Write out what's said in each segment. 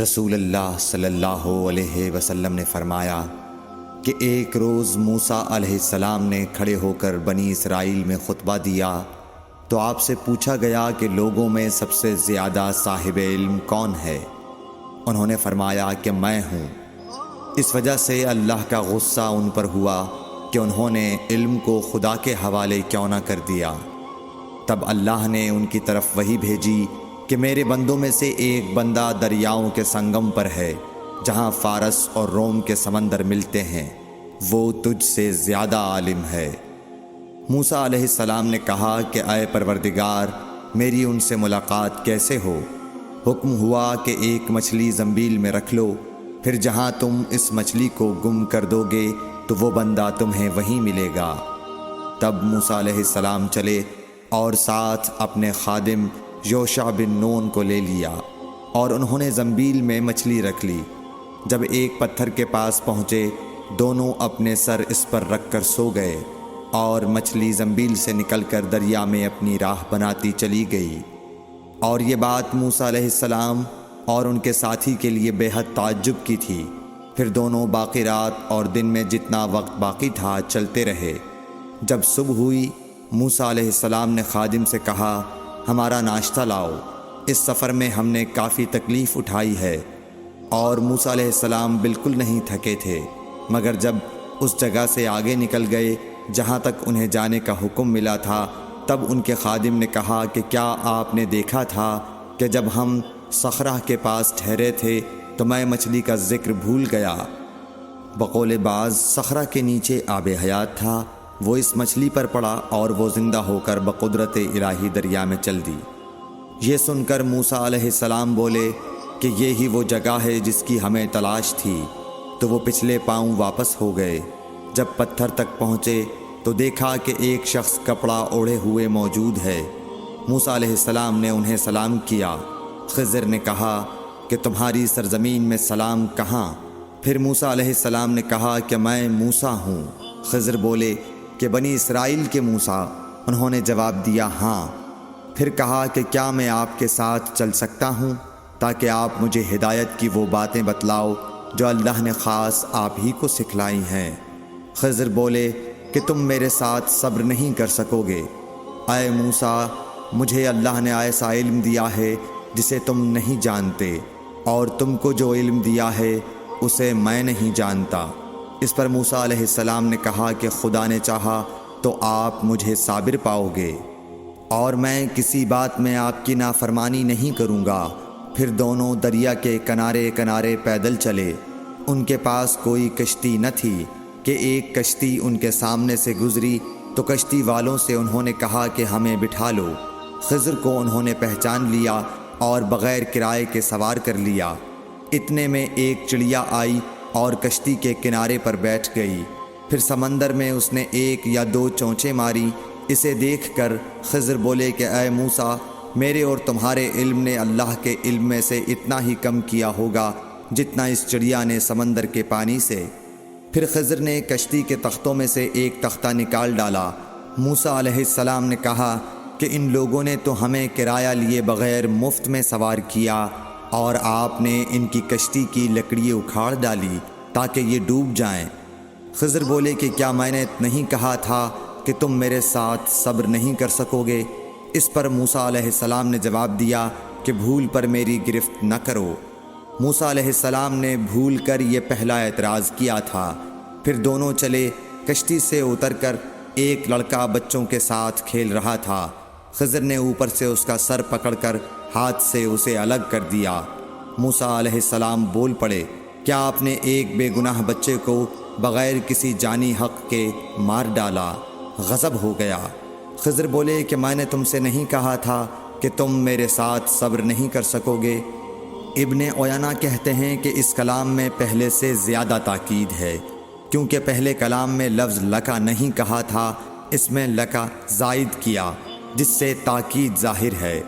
رسول اللہ صلی اللہ علیہ وسلم نے فرمایا کہ ایک روز موسیٰ علیہ السلام نے کھڑے ہو کر بنی اسرائیل میں خطبہ دیا تو آپ سے پوچھا گیا کہ لوگوں میں سب سے زیادہ صاحب علم کون ہے؟ انہوں نے فرمایا کہ میں ہوں۔ اس وجہ سے اللہ کا غصہ ان پر ہوا کہ انہوں نے علم کو خدا کے حوالے کیوں نہ کر دیا۔ تب اللہ نے ان کی طرف وحی بھیجی کہ میرے بندوں میں سے ایک بندہ دریاؤں کے سنگم پر ہے جہاں فارس اور روم کے سمندر ملتے ہیں، وہ تجھ سے زیادہ عالم ہے۔ موسیٰ علیہ السلام نے کہا کہ اے پروردگار، میری ان سے ملاقات کیسے ہو؟ حکم ہوا کہ ایک مچھلی زنبیل میں رکھ لو، پھر جہاں تم اس مچھلی کو گم کر دو گے تو وہ بندہ تمہیں وہیں ملے گا۔ تب موسیٰ علیہ السلام چلے اور ساتھ اپنے خادم یوشع بن نون کو لے لیا، اور انہوں نے زنبیل میں مچھلی رکھ لی۔ جب ایک پتھر کے پاس پہنچے، دونوں اپنے سر اس پر رکھ کر سو گئے، اور مچھلی زنبیل سے نکل کر دریا میں اپنی راہ بناتی چلی گئی۔ اور یہ بات موسیٰ علیہ السلام اور ان کے ساتھی کے لیے بے حد تعجب کی تھی۔ پھر دونوں باقی رات اور دن میں جتنا وقت باقی تھا چلتے رہے۔ جب صبح ہوئی، موسیٰ علیہ السلام نے خادم سے کہا، ہمارا ناشتہ لاؤ، اس سفر میں ہم نے کافی تکلیف اٹھائی ہے۔ اور موسیٰ علیہ السلام بالکل نہیں تھکے تھے، مگر جب اس جگہ سے آگے نکل گئے جہاں تک انہیں جانے کا حکم ملا تھا، تب ان کے خادم نے کہا کہ کیا آپ نے دیکھا تھا کہ جب ہم صخرہ کے پاس ٹھہرے تھے تو میں مچھلی کا ذکر بھول گیا؟ بقول بعض صخرہ کے نیچے آب حیات تھا، وہ اس مچھلی پر پڑا اور وہ زندہ ہو کر بقدرت الہی دریا میں چل دی۔ یہ سن کر موسیٰ علیہ السلام بولے کہ یہی وہ جگہ ہے جس کی ہمیں تلاش تھی، تو وہ پچھلے پاؤں واپس ہو گئے۔ جب پتھر تک پہنچے تو دیکھا کہ ایک شخص کپڑا اوڑھے ہوئے موجود ہے۔ موسیٰ علیہ السلام نے انہیں سلام کیا۔ خضر نے کہا کہ تمہاری سرزمین میں سلام کہاں؟ پھر موسیٰ علیہ السلام نے کہا کہ میں موسیٰ ہوں۔ خضر بولے کہ بنی اسرائیل کے موسیٰ؟ انہوں نے جواب دیا ہاں۔ پھر کہا کہ کیا میں آپ کے ساتھ چل سکتا ہوں تاکہ آپ مجھے ہدایت کی وہ باتیں بتلاؤ جو اللہ نے خاص آپ ہی کو سکھلائی ہیں؟ خضر بولے کہ تم میرے ساتھ صبر نہیں کر سکو گے۔ اے موسیٰ، مجھے اللہ نے ایسا علم دیا ہے جسے تم نہیں جانتے، اور تم کو جو علم دیا ہے اسے میں نہیں جانتا۔ اس پر موسیٰ علیہ السلام نے کہا کہ خدا نے چاہا تو آپ مجھے صابر پاؤ گے، اور میں کسی بات میں آپ کی نافرمانی نہیں کروں گا۔ پھر دونوں دریا کے کنارے کنارے پیدل چلے۔ ان کے پاس کوئی کشتی نہ تھی کہ ایک کشتی ان کے سامنے سے گزری تو کشتی والوں سے انہوں نے کہا کہ ہمیں بٹھا لو۔ خضر کو انہوں نے پہچان لیا اور بغیر کرائے کے سوار کر لیا۔ اتنے میں ایک چڑیا آئی اور کشتی کے کنارے پر بیٹھ گئی۔ پھر سمندر میں اس نے ایک یا دو چونچیں ماری۔ اسے دیکھ کر خضر بولے کہ اے موسیٰ، میرے اور تمہارے علم نے اللہ کے علم میں سے اتنا ہی کم کیا ہوگا جتنا اس چڑیا نے سمندر کے پانی سے۔ پھر خضر نے کشتی کے تختوں میں سے ایک تختہ نکال ڈالا۔ موسیٰ علیہ السلام نے کہا کہ ان لوگوں نے تو ہمیں کرایہ لیے بغیر مفت میں سوار کیا، اور آپ نے ان کی کشتی کی لکڑی اکھاڑ ڈالی تاکہ یہ ڈوب جائیں۔ خضر بولے کہ کیا میں نے نہیں کہا تھا کہ تم میرے ساتھ صبر نہیں کر سکو گے؟ اس پر موسیٰ علیہ السلام نے جواب دیا کہ بھول پر میری گرفت نہ کرو۔ موسیٰ علیہ السلام نے بھول کر یہ پہلا اعتراض کیا تھا۔ پھر دونوں چلے۔ کشتی سے اتر کر ایک لڑکا بچوں کے ساتھ کھیل رہا تھا۔ خضر نے اوپر سے اس کا سر پکڑ کر ہاتھ سے اسے الگ کر دیا۔ موسیٰ علیہ السلام بول پڑے، کیا آپ نے ایک بے گناہ بچے کو بغیر کسی جانی حق کے مار ڈالا؟ غضب ہو گیا۔ خضر بولے کہ میں نے تم سے نہیں کہا تھا کہ تم میرے ساتھ صبر نہیں کر سکو گے؟ ابن عیینہ کہتے ہیں کہ اس کلام میں پہلے سے زیادہ تاکید ہے، کیونکہ پہلے کلام میں لفظ لکا نہیں کہا تھا، اس میں لکا زائد کیا، جس سے تاکید ظاہر ہے۔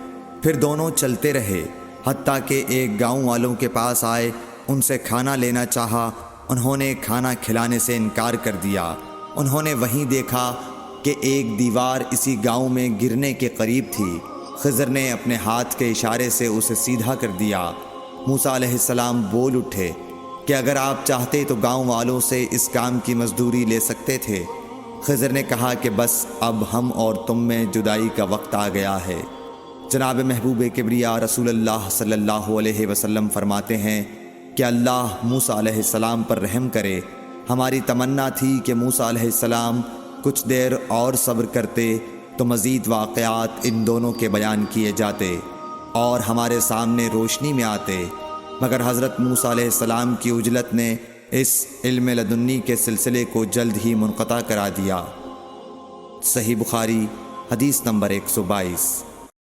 پھر دونوں چلتے رہے، حتیٰ کہ ایک گاؤں والوں کے پاس آئے، ان سے کھانا لینا چاہا۔ انہوں نے کھانا کھلانے سے انکار کر دیا۔ انہوں نے وہیں دیکھا کہ ایک دیوار اسی گاؤں میں گرنے کے قریب تھی۔ خضر نے اپنے ہاتھ کے اشارے سے اسے سیدھا کر دیا۔ موسیٰ علیہ السلام بول اٹھے کہ اگر آپ چاہتے تو گاؤں والوں سے اس کام کی مزدوری لے سکتے تھے۔ خضر نے کہا کہ بس اب ہم اور تم میں جدائی کا وقت آ گیا ہے۔ جناب محبوب کبریا رسول اللہ صلی اللہ علیہ وسلم فرماتے ہیں کہ اللہ موسیٰ علیہ السلام پر رحم کرے۔ ہماری تمنا تھی کہ موسیٰ علیہ السلام کچھ دیر اور صبر کرتے تو مزید واقعات ان دونوں کے بیان کیے جاتے اور ہمارے سامنے روشنی میں آتے، مگر حضرت موسیٰ علیہ السلام کی عجلت نے اس علم لدنی کے سلسلے کو جلد ہی منقطع کرا دیا۔ صحیح بخاری حدیث نمبر 122۔